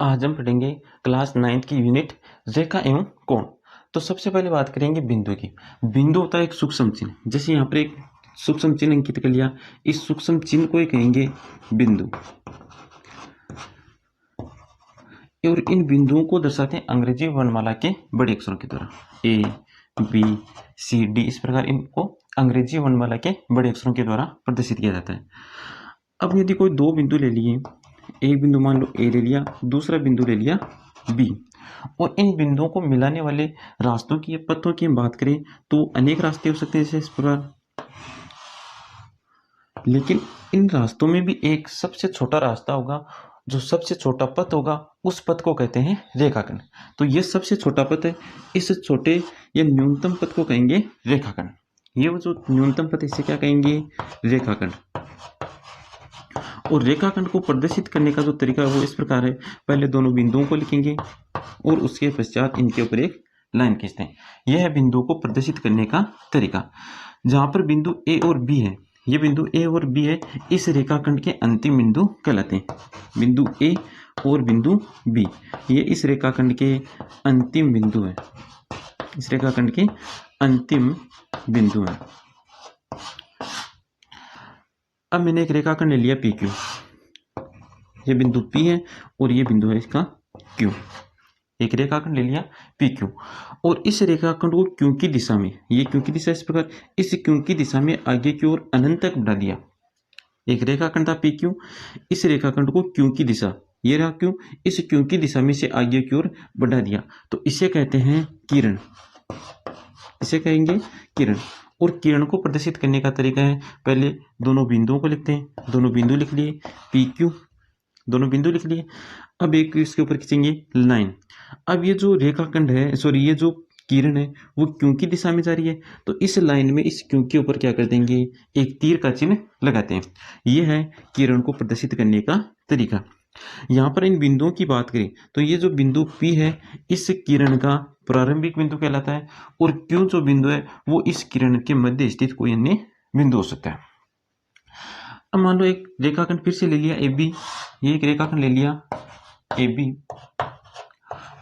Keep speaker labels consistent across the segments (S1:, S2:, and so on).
S1: आज हम पढ़ेंगे क्लास 9th की यूनिट रेखा एवं कोण। तो सबसे पहले बात करेंगे बिंदु की। बिंदु होता है एक सूक्ष्म चिन्ह, जैसे यहाँ पर एक सूक्ष्म चिन्ह अंकित कर लिया, इस सूक्ष्म चिन्ह को ही कहेंगे बिंदु। और इन बिंदुओं को दर्शाते हैं अंग्रेजी वर्णमाला के बड़े अक्षरों के द्वारा, ए बी सी डी, इस प्रकार इनको अंग्रेजी वर्णमाला के बड़े अक्षरों के द्वारा प्रदर्शित किया जाता है। अब यदि कोई दो बिंदु ले लिए, एक बिंदु मान लो ए ले लिया, दूसरा बिंदु ले लिया बी, और इन बिंदुओं को मिलाने वाले रास्तों की, पथों की हम बात करें तो अनेक रास्ते हो सकते हैं जैसे इस प्रकार, लेकिन इन रास्तों में भी एक सबसे छोटा रास्ता होगा, जो सबसे छोटा पथ होगा उस पथ को कहते हैं रेखाखंड। तो ये सबसे छोटा पथ है, इस छोटे या न्यूनतम पथ को कहेंगे रेखाखंड। ये वो जो न्यूनतम पथ, इसे क्या कहेंगे? रेखाखंड। और रेखाखंड को प्रदर्शित करने का जो तरीका है वो इस प्रकार है, पहले दोनों बिंदुओं को लिखेंगे और उसके पश्चात इनके ऊपर एक लाइन खींचते हैं। यह है बिंदु को प्रदर्शित करने का तरीका। जहां पर बिंदु ए और बी है, ये बिंदु ए और बी है, इस रेखाखंड के अंतिम बिंदु कहलाते हैं। बिंदु ए और बिंदु बी, ये इस रेखाखंड के अंतिम बिंदु है, इस रेखाखंड के अंतिम बिंदु है। अब मैंने एक रेखाखंड ले लिया पी क्यू, ये बिंदु पी है और ये बिंदु है इसका क्यू। एक रेखाखंड ले लिया पी क्यू, और इस रेखाखंड को क्यू की दिशा में, ये क्यू की दिशा इस प्रकार, इस क्यू की दिशा में आगे की ओर अनंत तक बढ़ा दिया। एक रेखाखंड था पी क्यू, इस रेखाखंड को क्यू की दिशा, ये रहा क्यू, इस क्यू की दिशा में से आगे की ओर बढ़ा दिया, तो इसे कहते हैं किरण, इसे कहेंगे किरण। और किरण को प्रदर्शित करने का तरीका है, पहले दोनों बिंदुओं को लिखते हैं, दोनों बिंदु लिख लिए पी क्यू, दोनों बिंदु लिख लिए। अब एक इसके ऊपर खींचेंगे लाइन। अब ये जो रेखाखंड है, सॉरी, ये जो किरण है वो क्यू की दिशा में जा रही है, तो इस लाइन में इस क्यू के ऊपर क्या कर देंगे? एक तीर का चिन्ह लगाते हैं। ये है किरण को प्रदर्शित करने का तरीका। यहाँ पर इन बिंदुओं की बात करें तो ये जो बिंदु P है, इस किरण का प्रारंभिक बिंदु कहलाता है, और Q जो बिंदु है वो इस किरण के मध्य स्थित कोई अन्य बिंदु हो सकता है। अब मान लो एक रेखाखंड फिर से ले लिया AB, ये एक रेखाखंड ले लिया AB,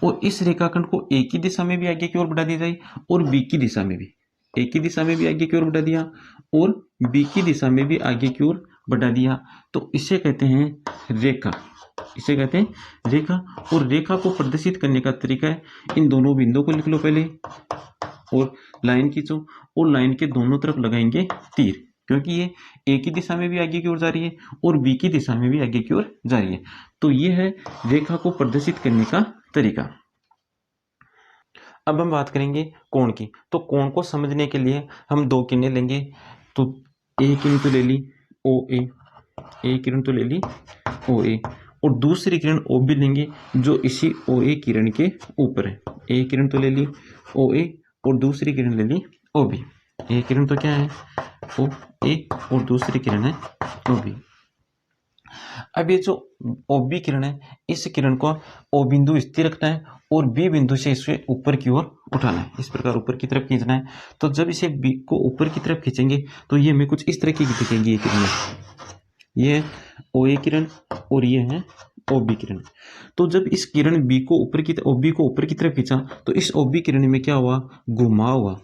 S1: और इस रेखाखंड को A की दिशा में भी आगे की ओर बढ़ा दिया जाए और B की दिशा में भी, A की दिशा में भी आगे की ओर बढ़ा दिया और B की दिशा में भी आगे की ओर बढ़ा दिया, तो इसे कहते हैं रेखा, इसे कहते हैं रेखा। और रेखा को प्रदर्शित करने का तरीका है, इन दोनों बिंदुओं को लिख लो पहले और लाइन खींचो, और लाइन के दोनों तरफ लगाएंगे तीर, क्योंकि ये ए की दिशा में भी आगे की ओर जा रही है और बी की दिशा में भी आगे की ओर जा रही है। तो ये है रेखा को प्रदर्शित करने का तरीका। अब हम बात करेंगे कोण की। तो कोण को समझने के लिए हम दो किरणें लेंगे, तो ए किरण तो ले ली ओ ए, ए किरण तो ले ली ओ ए, और दूसरी किरण ओ बी लेंगे जो इसी ओ ए किरण के ऊपर है। ए किरण तो ले ली ओ ए और दूसरी किरण ले ली ओ बी। ए किरण तो क्या है? ओ ए, और दूसरी किरण है ओ बी। अब ये जो ओ बी किरण है, इस किरण को ओ बिंदु स्थिर रखना है और बी बिंदु से इसे ऊपर की ओर उठाना है, इस प्रकार ऊपर की तरफ खींचना है। तो जब इसे बी को ऊपर की तरफ खींचेंगे तो ये हमें कुछ इस तरह की दिखेंगी। ये किरण, ये ओ ए किरण और ये है ओ बी किरण। तो जब इस किरण बी को ऊपर की, ओ बी को ऊपर की तरफ खींचा तो इस ओ बी किरण में क्या हुआ? घुमाव हुआ।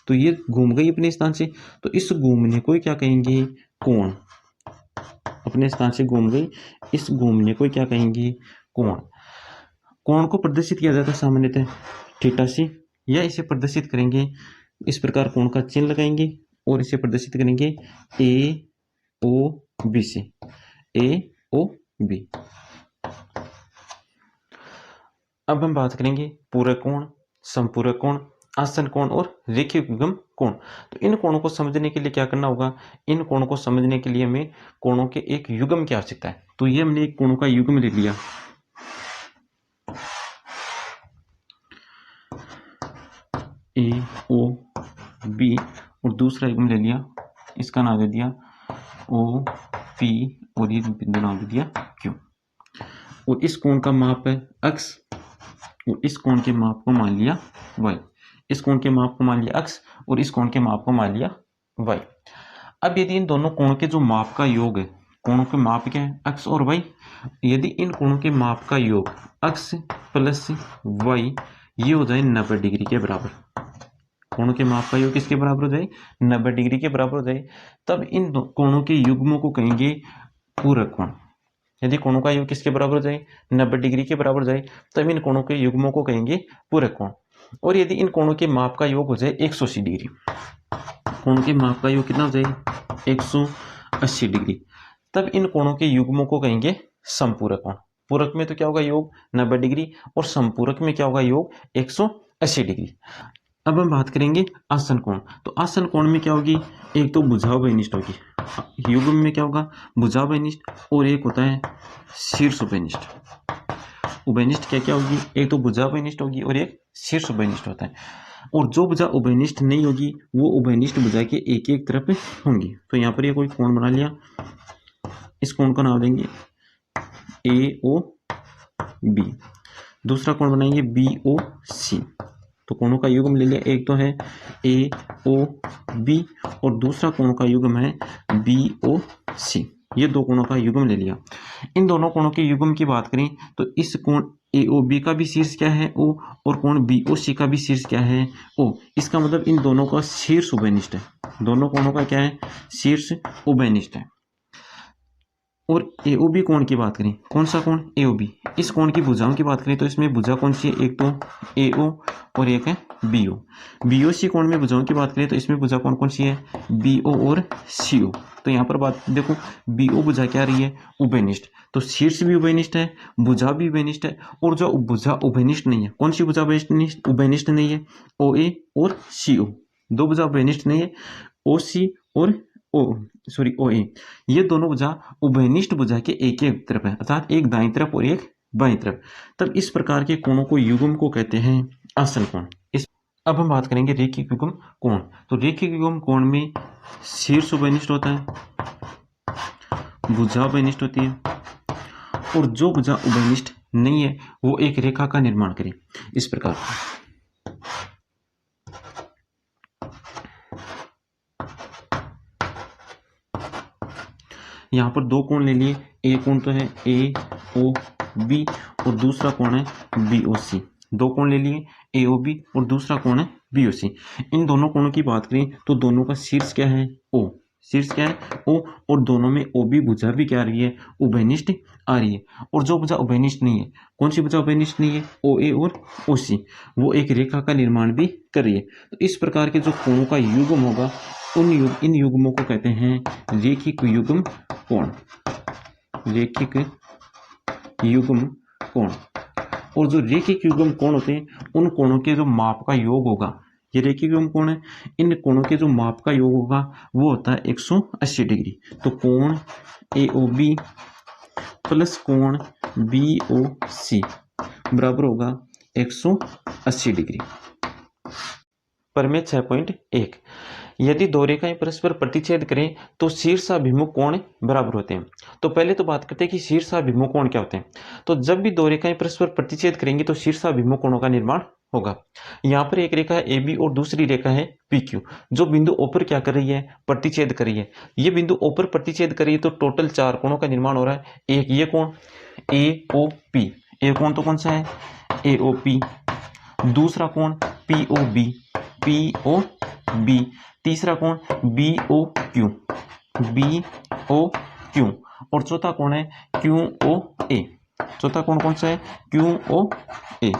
S1: तो ये घूम गई अपने स्थान से, तो इस घूमने को क्या कहेंगे? कोण। अपने स्थान से घूम गई, इस घूमने को क्या कहेंगे? कोण। कोण को प्रदर्शित किया जाता है सामान्यतः थीटा से, या इसे प्रदर्शित करेंगे इस प्रकार, कोण का चिन्ह लगाएंगे और इसे प्रदर्शित करेंगे ए ओ बी से, ए ओ बी। अब हम बात करेंगे पूरक कोण, समपूरक कोण, आसन कोण और रेखीय युग्म कोण। तो इन कोणों को समझने के लिए क्या करना होगा? इन कोणों को समझने के लिए हमें कोणों के एक युग्म की आवश्यकता है। तो ये हमने एक कोणों का युग्म ले लिया, ए ओ बी, और दूसरा युग्म ले लिया, इसका नाम दे दिया ओ पी, और ये बिंदु नाम दे दिया क्यू। और इस कोण का माप है x, और इस कोण के माप को मान लिया y, इस कोण के माप को मान लिया x और इस कोण के माप को मान लिया y। अब यदि इन दोनों कोणों के जो माप का योग है, कोणों के माप क्या है, x और y। यदि इन कोणों के माप का योग x प्लस y ये हो जाए 90 डिग्री के बराबर, कोणों के माप का योग किसके बराबर हो जाए, 90 डिग्री के बराबर हो जाए, तब इन कोणों के युग्मों को कहेंगे पूरक कोण। यदि कोणों का योग किसके बराबर हो जाए, 90 डिग्री के बराबर हो जाए, तब इन कोणों के युग्मों को कहेंगे पूरक कोण। और यदि इन कोणों के माप का योग हो जाए 180 डिग्री, कोणों के माप का योग कितना हो जाए 180 डिग्री, तब इन कोणों के युग्मों को कहेंगे समपूरक कोण। पूरक में तो क्या होगा योग 90 डिग्री और समपूरक में क्या होगा योग 180 डिग्री। अब हम बात करेंगे आसन कोण। तो आसन कोण में क्या होगी, एक तो भुजा उभयनिष्ठ होगी, युग्म में क्या होगा भुजा उभयनिष्ठ, और एक होता है शीर्ष उभयनिष्ठ। उभयनिष्ठ क्या क्या होगी, एक तो भुजा उभयनिष्ठ होगी और एक शीर्ष उभयनिष्ठ होता है। और जो भुजा उभयनिष्ठ नहीं होगी वो उभयनिष्ठ भुजा के एक एक तरफ होंगी। तो यहाँ पर ये कोई कोण बना लिया, इस कोण का नाम देंगे AOB, दूसरा कोण बनाएंगे BOC। तो कोणों का युग्म ले लिया, एक तो है AOB और दूसरा कोणों का युग्म है BOC। ये दो कोणों का युग्म ले लिया। इन दोनों कोणों के युग्म की बात करें तो इस कोण AOB का भी शीर्ष क्या है O, और कोण BOC का भी शीर्ष क्या है O। इसका मतलब इन दोनों का शीर्ष उभयनिष्ठ है, दोनों कोणों का क्या है शीर्ष उभयनिष्ठ है। और AOB कोण की बात करें, कौन सा कोण AOB, इस कोण की भुजाओं की बात करें तो इसमें भुजा कौन सी है, एक तो AO और एक है BO। BOC कोण में भुजाओं की बात करें तो इसमें भुजा कौन कौन सी है BO और CO। तो यहाँ पर बात देखो BO भुजा क्या रही है उभयनिष्ठ, तो शीर्ष भी उभयनिष्ठ है, भुजा भी उभयनिष्ठ है, और जो भुजा उभयनिष्ठ नहीं है, कौन सी भुजा उभयनिष्ठ नहीं है OA और CO, दो भुजा उभयनिष्ठ नहीं है OC और OA, ये दोनों भुजा उभयनिष्ठ भुजा के एक एक तरफ है, अर्थात एक दाईं तरफ और एक बाईं तरफ। तब इस प्रकार के कोणों को युग्म को कहते हैं आसन कोण। अब हम बात करेंगे रेखिक युग्म कोण। तो रेखिक युग्म कोण में शीर्ष उभयनिष्ठ होता है, भुजा उभयनिष्ठ होती है, और जो भुजा उभयनिष्ठ नहीं है वो एक रेखा का निर्माण करे इस प्रकार। यहाँ पर दो कोण ले लिए, एक कोण तो है AOB और दूसरा कोण है BOC। दो कोण ले लिए AOB और दूसरा कोण है BOC। इन दोनों कोणों की बात करें तो दोनों का शीर्ष क्या है O, शीर्ष क्या है O, और दोनों में OB भुजा भी क्या आ रही है उभयनिष्ठ आ रही है। और जो भुजा उभयनिष्ठ नहीं है, कौन सी भुजा उभयनिष्ठ नहीं है OA और OC, वो एक रेखा का निर्माण भी कर रही है। तो इस प्रकार के जो कोणों का युग्म होगा इन युग्मों को कहते हैं रेखिक युग्म कोण, रेखिक युग्म कोण। और जो रेखिक युग्म कोण होते हैं उन कोणों के जो माप का योग होगा, ये रेखिक युग्म कोण है, इन कोणों के जो माप का योग होगा वो होता है 180 डिग्री। तो कोण AOB प्लस कोण BOC बराबर होगा 180 डिग्री। प्रमेय 6.1, यदि दो रेखाएं परस्पर प्रतिच्छेद करें तो शीर्षाभिमुख कोण बराबर होते हैं। तो पहले तो बात करते हैं कि शीर्षाभिमुख कोण क्या होते हैं। तो जब भी दो रेखाएं परस्पर प्रतिच्छेद करेंगी तो शीर्षाभिमुख कोणों का निर्माण होगा। यहाँ पर एक रेखा है AB और दूसरी रेखा है PQ, जो बिंदु O पर क्या कर रही है प्रतिच्छेद कर रही है। ये बिंदु O पर प्रतिच्छेद कर रही है तो टोटल चार कोणों का निर्माण हो रहा है। एक ये कोण AOP, एक कोण तो कौन सा है AOP, दूसरा कोण POB, तीसरा कोण BOQ, और चौथा कोण है QOA। चौथा कोण कौन सा है QOA।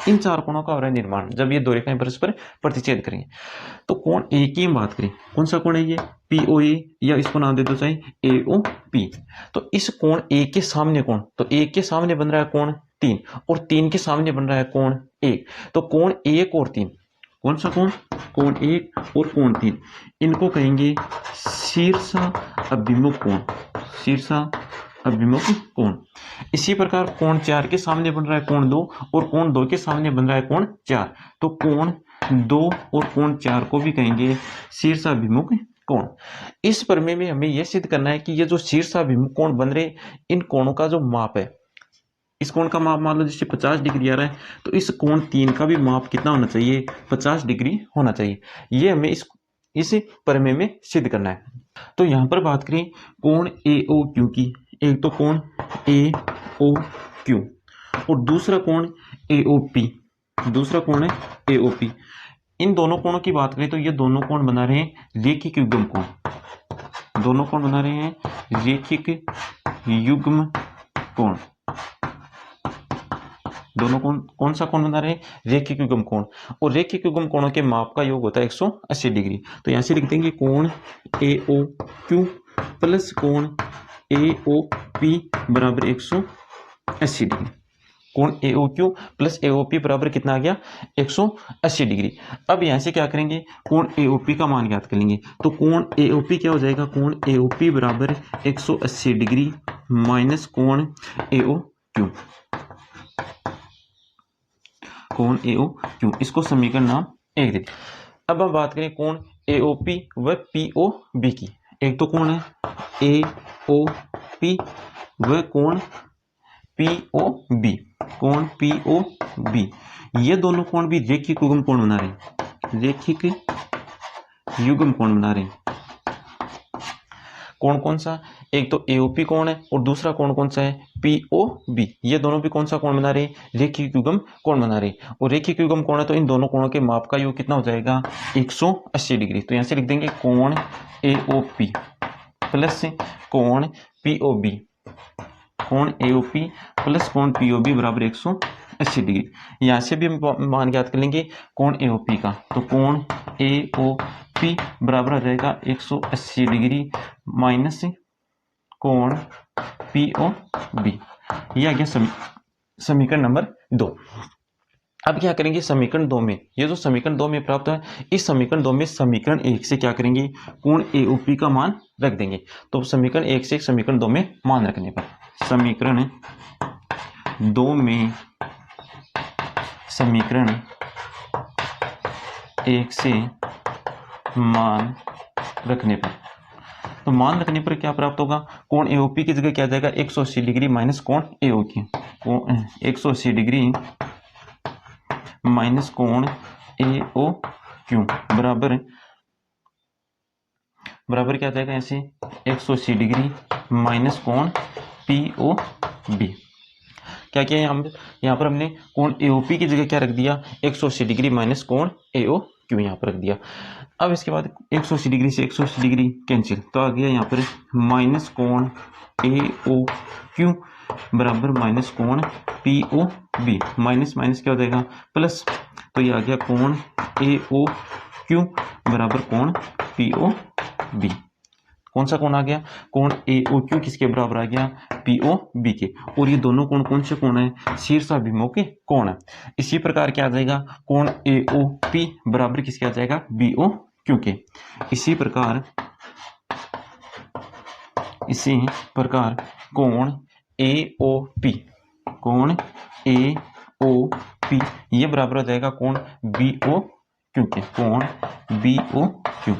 S1: इन चार कोणों का हो रहा है निर्माण जब ये दो रेखाएं परस्पर प्रतिच्छेद करेंगे। तो कोण A की हम बात करें, कौन सा कोण है ये POA, या इसको नाम दे दो चाहे AOP। तो इस कोण A के सामने कोण, तो A के सामने बन रहा है कोण 3 और 3 के सामने बन रहा है कोण 1। तो कोण 1 और 3, कौन सा कोण कोण 1 और कोण 3, इनको कहेंगे शीर्षाभिमुख कोण, शीर्षाभिमुख कोण। इसी प्रकार कोण 4 के सामने बन रहा है कोण 2 और कोण 2 के सामने बन रहा है कोण 4। तो कोण 2 और कोण 4 को भी कहेंगे शीर्षाभिमुख कोण। इस प्रमेय में हमें यह सिद्ध करना है कि ये जो शीर्षाभिमुख कोण बन रहे इन कोणों का जो माप है, इस कोण का माप मान लो जैसे 50 डिग्री आ रहा है तो इस कोण 3 का भी माप कितना होना चाहिए 50 डिग्री होना चाहिए। ये हमें इस इस प्रमेय में सिद्ध करना है। तो यहाँ पर बात करें कोण AOQ की, एक तो कोण AOQ और दूसरा कोण AOP, दूसरा कोण है AOP। इन दोनों कोणों की बात करें तो ये दोनों कोण बना रहे हैं रेखिक युग्म कोण, दोनों कोण बना रहे हैं रेखिक युग्म कोण। दोनों कोण कौन सा कोण बना रहे हैं? रेखिक युग्म कोण। और रेखिक युग्म कोणों के माप का योग होता है 180 डिग्री। तो यहां से लिख देंगे कोण AOQ प्लस कोण AOP बराबर 180 डिग्री। कोण AOQ प्लस AOP बराबर कितना आ गया? 180 डिग्री। अब यहां से क्या करेंगे? कोण AOP का मान ज्ञात कर लेंगे। तो कोण AOP क्या हो जाएगा? कोण AOP बराबर 180 डिग्री माइनस कोण AOQ, कोण AOQ। इसको समीकरण नाम 1 दे। अब हम बात करें कोण AOP व POB की। एक तो कोण है AOP व कोण POB, कोण POB। ये दोनों कोण भी रेखिक युग्म कोण बना रहे हैं, रेखिक युग्म कोण बना रहे हैं। कोण कौन सा? एक तो AOP कोण है और दूसरा कोण कौन सा है? POB। ये दोनों भी कौन सा कोण बना रहे हैं? रेखिक युग्म कोण बना रहे हैं। और रेखिक युग्म कोण है तो इन दोनों कोणों के माप का योग कितना हो जाएगा? 180 डिग्री। तो यहां से लिख देंगे कोण AOP प्लस कोण POB, कोण AOP प्लस कोण POB बराबर 180 डिग्री। यहां से भी हम मान ज्ञात कर लेंगे कोण AOP का। तो कोण AOP बराबर हो जाएगा 180 डिग्री माइनस कोण POB। यह आ गया समीकरण नंबर 2। अब क्या करेंगे? समीकरण 2 में, ये जो समीकरण 2 में प्राप्त है, इस समीकरण 2 में समीकरण 1 से क्या करेंगे? कोण AOP का मान रख देंगे। तो समीकरण 1 से समीकरण 2 में मान रखने पर, समीकरण 2 में समीकरण 1 से मान रखने पर, तो मान रखने पर क्या प्राप्त होगा? कोण AOP की जगह क्या जाएगा? 180 डिग्री माइनस कोण AOQ, 180 डिग्री माइनस कोण AOQ बराबर क्या जाएगा? ऐसे 180 डिग्री माइनस कोण POB। क्या किया यहाँ पर हमने कोण AOP की जगह क्या रख दिया? 180 डिग्री माइनस कोण AOQ यहाँ पर रख दिया। अब इसके बाद 180 डिग्री से 180 डिग्री कैंसिल, तो आ गया यहाँ पर माइनस कोण AOQ बराबर माइनस कोण POB। माइनस माइनस क्या हो जाएगा? प्लस। तो ये आ गया कोण AOQ बराबर कोण POB। कौन सा कोण आ गया? कोण AOQ किसके बराबर आ गया? POB के। और ये दोनों कोण कौन से कोण है? शीर्षाभिमुख कोण है। इसी प्रकार क्या आ जाएगा? कोण AOP बराबर किसके आ जाएगा? BOQ के। इसी प्रकार कोण AOP, कोण AOP ये बराबर हो जाएगा कोण BOQ के, कोण BOQ।